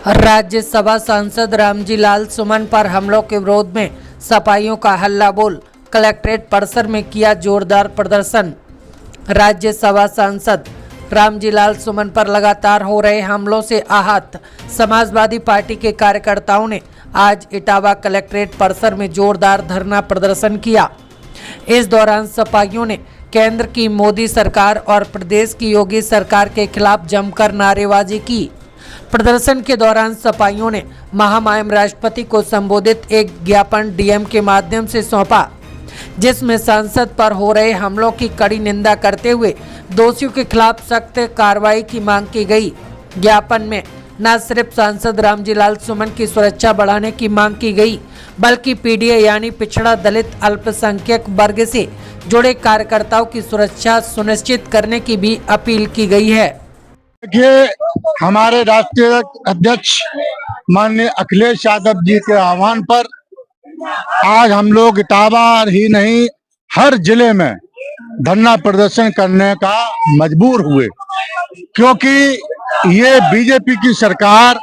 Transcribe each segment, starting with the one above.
राज्यसभा सांसद रामजी लाल सुमन पर हमलों के विरोध में सपाइयों का हल्ला बोल कलेक्ट्रेट परिसर में किया जोरदार प्रदर्शन। राज्यसभा सांसद रामजी लाल सुमन पर लगातार हो रहे हमलों से आहत समाजवादी पार्टी के कार्यकर्ताओं ने आज इटावा कलेक्ट्रेट परिसर में जोरदार धरना प्रदर्शन किया। इस दौरान सपाइयों ने केंद्र की मोदी सरकार और प्रदेश की योगी सरकार के खिलाफ जमकर नारेबाजी की। प्रदर्शन के दौरान सपाइयों ने महामहिम राष्ट्रपति को संबोधित एक ज्ञापन डीएम के माध्यम से सौंपा, जिसमें सांसद पर हो रहे हमलों की कड़ी निंदा करते हुए दोषियों के खिलाफ सख्त कार्रवाई की मांग की गई। ज्ञापन में न सिर्फ सांसद रामजी लाल सुमन की सुरक्षा बढ़ाने की मांग की गई, बल्कि पीडीए यानी पिछड़ा दलित अल्पसंख्यक वर्ग से जुड़े कार्यकर्ताओं की सुरक्षा सुनिश्चित करने की भी अपील की गई है। देखिए, हमारे राष्ट्रीय अध्यक्ष माननीय अखिलेश यादव जी के आह्वान पर आज हम लोग इटावा ही नहीं हर जिले में धरना प्रदर्शन करने का मजबूर हुए, क्योंकि ये बीजेपी की सरकार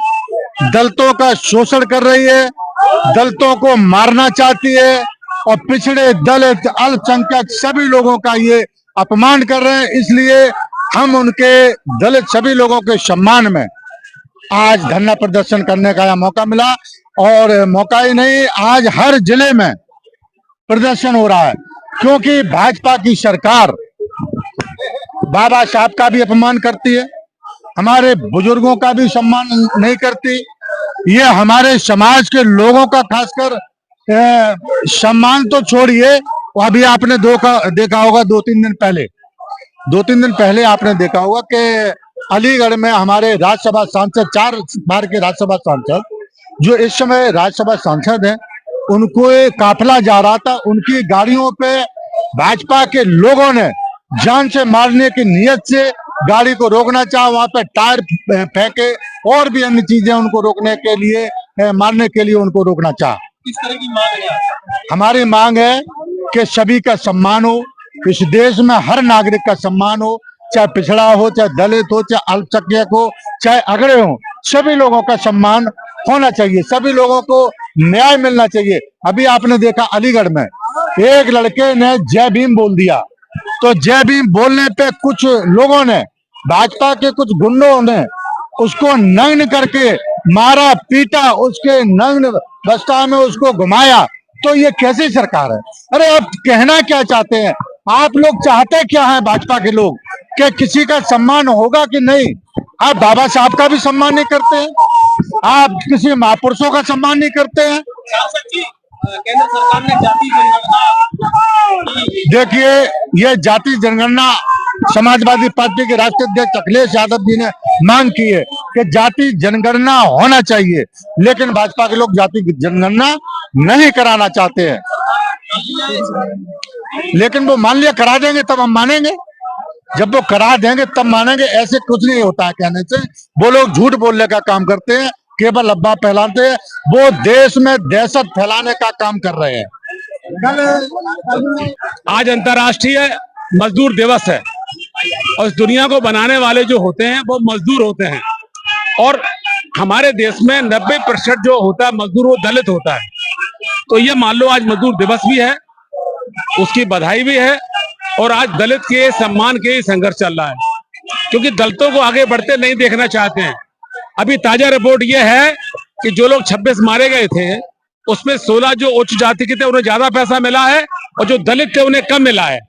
दलितों का शोषण कर रही है, दलितों को मारना चाहती है और पिछड़े दलित अल्पसंख्यक सभी लोगों का ये अपमान कर रहे हैं। इसलिए हम उनके दलित सभी लोगों के सम्मान में आज धरना प्रदर्शन करने का यह मौका मिला, और मौका ही नहीं, आज हर जिले में प्रदर्शन हो रहा है, क्योंकि भाजपा की सरकार बाबा साहब का भी अपमान करती है, हमारे बुजुर्गों का भी सम्मान नहीं करती। ये हमारे समाज के लोगों का खासकर सम्मान तो छोड़िए, अभी आपने देखा होगा दो तीन दिन पहले आपने देखा होगा कि अलीगढ़ में हमारे राज्यसभा सांसद 4 बार के राज्यसभा सांसद जो इस समय राज्यसभा सांसद हैं, उनको काफिला जा रहा था, उनकी गाड़ियों पे भाजपा के लोगों ने जान से मारने की नियत से गाड़ी को रोकना चाहा, वहां पे टायर फेंके और भी अन्य चीजें उनको रोकने के लिए मारने के लिए उनको रोकना चाहा। किस तरह की मांग है? हमारी मांग है कि सभी का सम्मान हो, इस देश में हर नागरिक का सम्मान हो, चाहे पिछड़ा हो, चाहे दलित हो, चाहे अल्पसंख्यक हो, चाहे अगड़े हो, सभी लोगों का सम्मान होना चाहिए, सभी लोगों को न्याय मिलना चाहिए। अभी आपने देखा अलीगढ़ में एक लड़के ने जय भीम बोल दिया, तो जय भीम बोलने पे कुछ लोगों ने, भाजपा के कुछ गुंडों ने उसको नग्न करके मारा, पीटा, उसके नग्न अवस्था में उसको घुमाया। तो ये कैसी सरकार है? अरे आप कहना क्या चाहते हैं? आप लोग चाहते क्या हैं भाजपा के लोग, कि किसी का सम्मान होगा कि नहीं? आप बाबा साहब का भी सम्मान नहीं करते हैं, आप किसी महापुरुषों का सम्मान नहीं करते हैं। केंद्र सरकार ने जाति जनगणना, देखिए, ये जाति जनगणना समाजवादी पार्टी के राष्ट्रीय अध्यक्ष अखिलेश यादव जी ने मांग की है कि जाति जनगणना होना चाहिए, लेकिन भाजपा के लोग जाति जनगणना नहीं कराना चाहते हैं। लेकिन वो मान लिया करा देंगे तब हम मानेंगे, जब वो करा देंगे तब मानेंगे। ऐसे कुछ नहीं होता है कहने से, वो लोग झूठ बोलने का काम करते हैं, केवल अफवाह फैलाते हैं, वो देश में दहशत फैलाने का काम कर रहे हैं। आज अंतर्राष्ट्रीय मजदूर दिवस है और इस दुनिया को बनाने वाले जो होते हैं वो मजदूर होते हैं, और हमारे देश में 90% जो होता है मजदूर वो दलित होता है। तो ये मान लो आज मजदूर दिवस भी है, उसकी बधाई भी है, और आज दलित के सम्मान के संघर्ष चल रहा है, क्योंकि दलितों को आगे बढ़ते नहीं देखना चाहते हैं। अभी ताजा रिपोर्ट ये है कि जो लोग 26 मारे गए थे उसमें 16 जो उच्च जाति के थे उन्हें ज्यादा पैसा मिला है, और जो दलित थे उन्हें कम मिला है।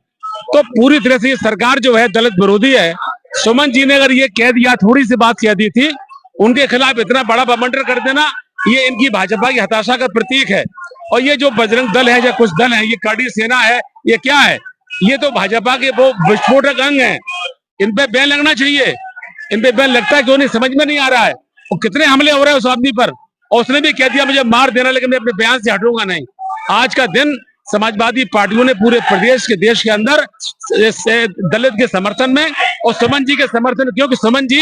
तो पूरी तरह से ये सरकार जो है दलित विरोधी है। सुमन जी ने अगर ये कह दिया, थोड़ी सी बात कह दी थी, उनके खिलाफ इतना बड़ा बवंडर कर देना, ये इनकी भाजपा की हताशा का प्रतीक है। और ये जो बजरंग दल है या कुछ दल है, ये कड़ी सेना है, ये क्या है? ये तो भाजपा के वो विस्फोटक अंग है, इन पे बैन लगना चाहिए। इन पे बैन लगता है क्यों नहीं, समझ में नहीं आ रहा है। और कितने हमले हो रहे हैं उस आदमी पर, और उसने भी कह दिया मुझे मार देना, लेकिन मैं अपने बयान से हटूंगा नहीं। आज का दिन समाजवादी पार्टियों ने पूरे प्रदेश के देश के अंदर दलित के समर्थन में और सुमन जी के समर्थन, क्योंकि सुमन जी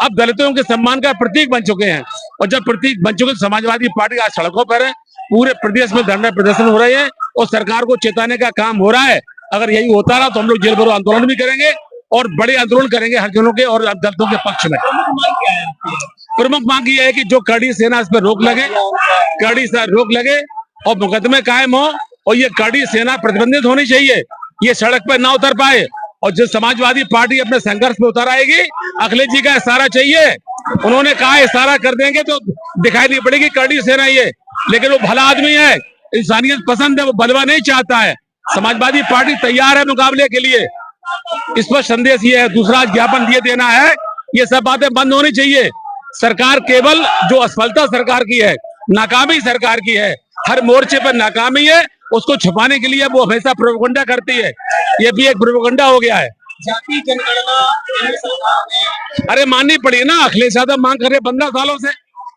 अब दलितों के सम्मान का प्रतीक बन चुके हैं, और जब प्रतीक बन चुके समाजवादी पार्टी आज सड़कों पर है, पूरे प्रदेश में धरना प्रदर्शन हो रहे हैं और सरकार को चेताने का काम हो रहा है। अगर यही होता रहा तो हम लोग जेल भरो आंदोलन भी करेंगे और बड़े आंदोलन करेंगे हर जनों के और दलितों के पक्ष में। प्रमुख मांग ये है कि जो कड़ी सेना इस पर रोक लगे, कड़ी से रोक लगे और मुकदमे कायम हो और ये कड़ी सेना प्रतिबंधित होनी चाहिए, ये सड़क पर ना उतर पाए। और जो समाजवादी पार्टी अपने संघर्ष में उतर आएगी, अखिलेश जी का इशारा चाहिए, उन्होंने कहा इशारा कर देंगे तो दिखाई नहीं पड़ेगी कड़ी सेना ये, लेकिन वो भला आदमी है, इंसानियत पसंद है, वो बलवा नहीं चाहता है। समाजवादी पार्टी तैयार है मुकाबले के लिए। इस पर संदेश ये है। दूसरा ज्ञापन ये देना है, ये सब बातें बंद होनी चाहिए। सरकार केवल जो असफलता सरकार की है, नाकामी सरकार की है, हर मोर्चे पर नाकामी है, उसको छुपाने के लिए वो हमेशा प्रोपेगेंडा करती है। ये भी एक प्रोपेगेंडा हो गया है। जाति जनगणना केंद्र सरकार ने अरे माननी पड़ी ना, अखिलेश यादव मांग कर रहे 15 सालों से,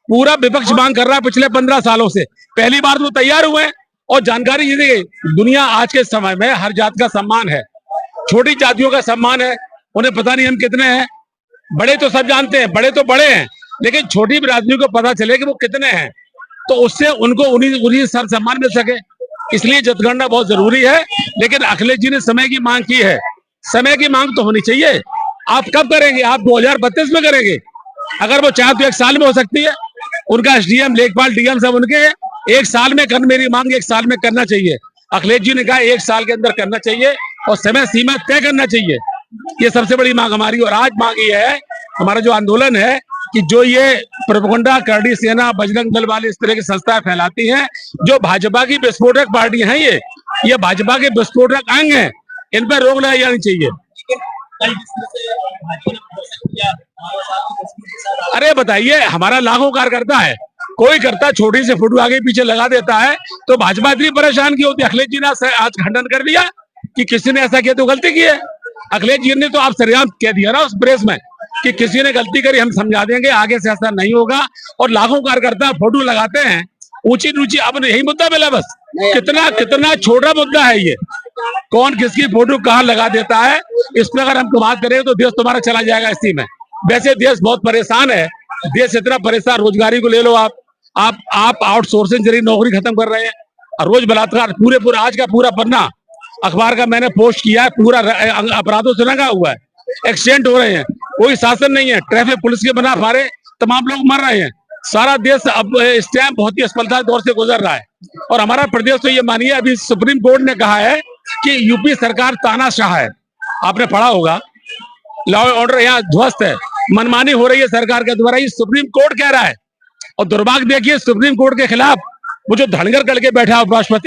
पूरा विपक्ष मांग कर रहा है पिछले 15 सालों से। पहली बार तो तैयार हुए हैं। और जानकारी ये देखिए, दुनिया आज के समय में हर जात का सम्मान है, छोटी जातियों का सम्मान है। उन्हें पता नहीं हम कितने हैं, बड़े तो सब जानते हैं, बड़े तो बड़े हैं, लेकिन छोटी बिरादरी को पता चले कि वो कितने हैं, तो उससे उनको उन्हीं सब सम्मान मिल सके। इसलिए जनगणना बहुत जरूरी है। लेकिन अखिलेश जी ने समय की मांग की है, समय की मांग तो होनी चाहिए। आप कब करेंगे? आप 2032 में करेंगे? अगर वो चाहे तो 1 साल में हो सकती है। उनका एसडीएम, लेखपाल, डीएम सब उनके हैं। 1 साल में कर, मेरी मांग 1 साल में करना चाहिए। अखिलेश जी ने कहा 1 साल के अंदर करना चाहिए और समय सीमा तय करना चाहिए। ये सबसे बड़ी मांग हमारी। और आज मांग ये है, हमारा जो आंदोलन है, कि जो ये प्रोपेगेंडा करड़ी सेना, बजरंग दल वाले इस तरह की संस्थाएं फैलाती हैं, जो भाजपा की विस्फोटक पार्टी हैं, ये भाजपा के विस्फोटक अंग हैं, इन पर रोक लगाई जानी चाहिए। कल जिस तरह से भाजपा ने प्रदर्शन किया, हमारे साथ की तस्वीर के साथ अरे बताइए, हमारा लाखों कार्यकर्ता है, कोई करता छोटी से फोटो आगे पीछे लगा देता है तो भाजपा इतनी परेशान की होती। अखिलेश जी ने आज खंडन कर दिया कि किसी ने ऐसा किया तो गलती की है। अखिलेश जी ने तो आप सरेआम कह दिया ना उस प्रेस में कि किसी ने गलती करी, हम समझा देंगे, आगे से ऐसा नहीं होगा। और लाखों कार्यकर्ता फोटो लगाते हैं ऊंची नीची। अब यही मुद्दा मिला बस, कितना छोटा मुद्दा है ये, कौन किसकी फोटो कहाँ लगा देता है। इस पर अगर हम बात करें तो देश तुम्हारा चला जाएगा इसी में। वैसे देश बहुत परेशान है, देश इतना परेशान, रोजगारी को ले लो आप आउटसोर्सिंग जरिए नौकरी खत्म कर रहे हैं और रोज बलात्कार, पूरे आज का पूरा पन्ना अखबार का मैंने पोस्ट किया है, पूरा अपराधों से रंगा हुआ है। एक्सीडेंट हो रहे हैं, कोई शासन नहीं है, ट्रैफिक पुलिस के बना मारे तमाम लोग मर रहे हैं। सारा देश अब इस टाइम बहुत ही असफलता दौर से गुजर रहा है। और हमारा प्रदेश तो ये मानिए, अभी सुप्रीम कोर्ट ने कहा है कि यूपी सरकार तानाशाह है। आपने पढ़ा होगा, लॉ एंड ऑर्डर यहाँ ध्वस्त है, मनमानी हो रही है सरकार के द्वारा, ये सुप्रीम कोर्ट कह रहा है। और दुर्भाग्य देखिए, सुप्रीम कोर्ट के खिलाफ वो जो धनगर करके बैठा उपराष्ट्रपति